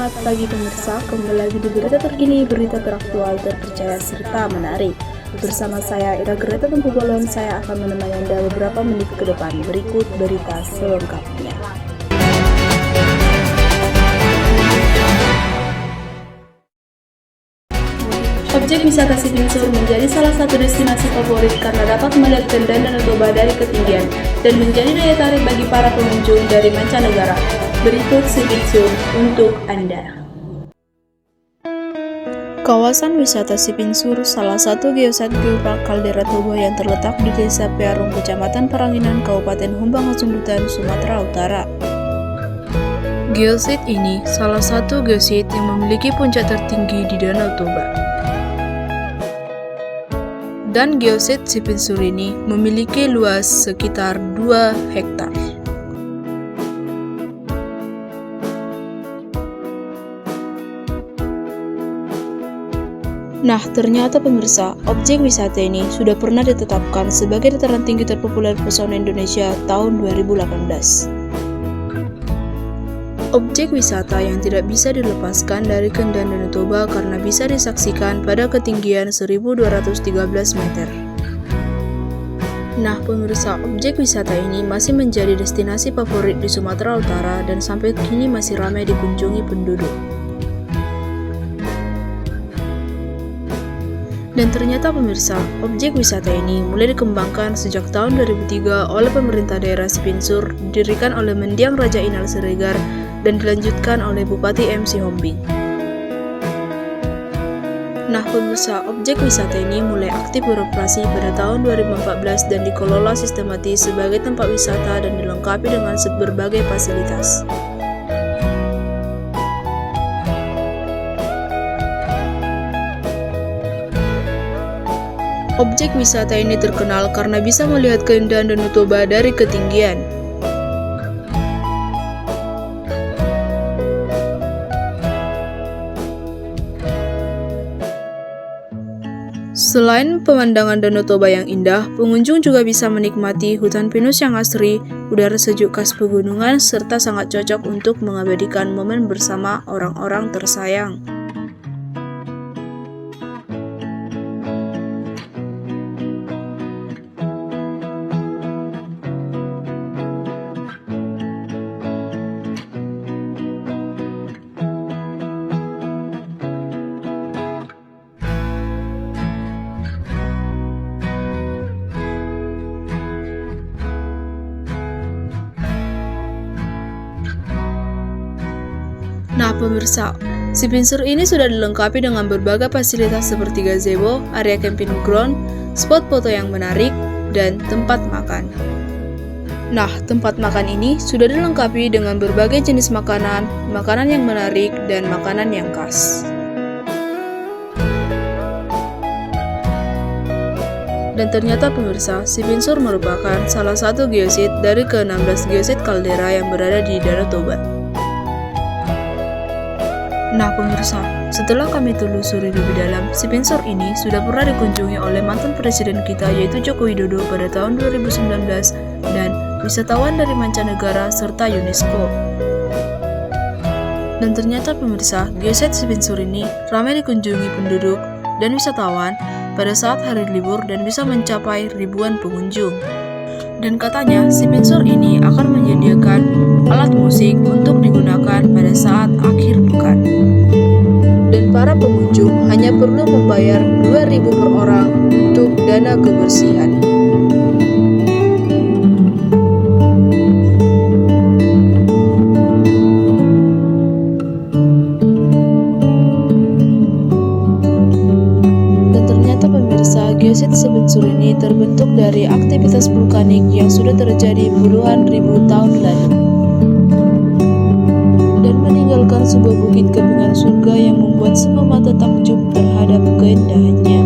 Selamat pagi pemirsa, kembali lagi di berita terkini, berita teraktual, terpercaya, serta menarik. Bersama saya Ira Greta Tempubolon, saya akan menemani Anda beberapa menit ke depan. Berikut berita selengkapnya. Objek wisata Sipinsur menjadi salah satu destinasi favorit karena dapat melihat keindahan Danau Toba dari ketinggian dan menjadi daya tarik bagi para pengunjung dari mancanegara. Berikut Sipinsur untuk Anda. Kawasan wisata Sipinsur, salah satu geoset geopark kaldera Toba yang terletak di Desa Pearung, Kecamatan Paranginan, Kabupaten Humbang Hasundutan, Sumatera Utara. Geoset ini salah satu geoset yang memiliki puncak tertinggi di Danau Toba. Dan geoset Sipinsur ini memiliki luas sekitar 2 hektar. Nah, ternyata pemirsa, objek wisata ini sudah pernah ditetapkan sebagai dataran tinggi terpopuler pesona Indonesia tahun 2018. Objek wisata yang tidak bisa dilepaskan dari keindahan Danau Toba karena bisa disaksikan pada ketinggian 1213 meter. Nah pemirsa, objek wisata ini masih menjadi destinasi favorit di Sumatera Utara dan sampai kini masih ramai dikunjungi penduduk. Dan ternyata pemirsa, objek wisata ini mulai dikembangkan sejak tahun 2003 oleh pemerintah daerah Sipinsur, didirikan oleh Mendiang Raja Inal Siregar, dan dilanjutkan oleh Bupati MC Hombing. Nah pemirsa, objek wisata ini mulai aktif beroperasi pada tahun 2014 dan dikelola sistematis sebagai tempat wisata dan dilengkapi dengan berbagai fasilitas. Objek wisata ini terkenal karena bisa melihat keindahan Danau Toba dari ketinggian. Selain pemandangan Danau Toba yang indah, pengunjung juga bisa menikmati hutan pinus yang asri, udara sejuk khas pegunungan, serta sangat cocok untuk mengabadikan momen bersama orang-orang tersayang. Nah pemirsa, Sipinsur ini sudah dilengkapi dengan berbagai fasilitas seperti gazebo, area camping ground, spot foto yang menarik, dan tempat makan. Nah, tempat makan ini sudah dilengkapi dengan berbagai jenis makanan, makanan yang menarik, dan makanan yang khas. Dan ternyata pemirsa, Sipinsur merupakan salah satu geoset dari ke-16 geoset kaldera yang berada di Danau Toba. Nah pemirsa, setelah kami telusuri lebih dalam, Sipinsur ini sudah pernah dikunjungi oleh mantan presiden kita yaitu Joko Widodo pada tahun 2019 dan wisatawan dari mancanegara serta UNESCO. Dan ternyata pemirsa, geoset Sipinsur ini ramai dikunjungi penduduk dan wisatawan pada saat hari libur dan bisa mencapai ribuan pengunjung. Dan katanya Sipinsur ini akan menyediakan alat musik untuk digunakan pada saat akhir pekan. Dan para pengunjung hanya perlu membayar 2.000 per orang untuk dana kebersihan. Geoset Sipinsur ini terbentuk dari aktivitas vulkanik yang sudah terjadi puluhan ribu tahun lalu dan meninggalkan sebuah bukit kepingan surga yang membuat semua mata takjub terhadap keindahannya.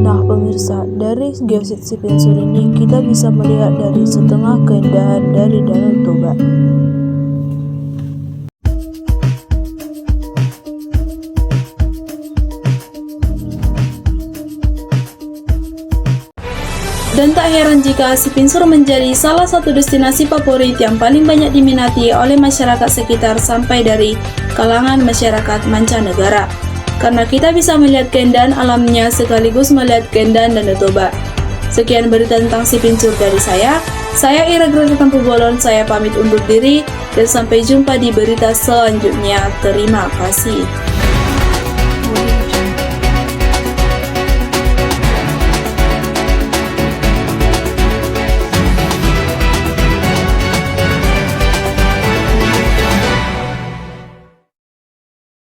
Nah pemirsa, dari geoset Sipinsur ini kita bisa melihat dari setengah keindahan dari Danau Toba. Dan tak heran jika Si Pinsur menjadi salah satu destinasi favorit yang paling banyak diminati oleh masyarakat sekitar sampai dari kalangan masyarakat mancanegara. Karena kita bisa melihat keindahan alamnya sekaligus melihat keindahan Danau Toba. Sekian berita tentang Si Pinsur dari saya Ira Greta Tempu Bolon, saya pamit undur diri dan sampai jumpa di berita selanjutnya. Terima kasih.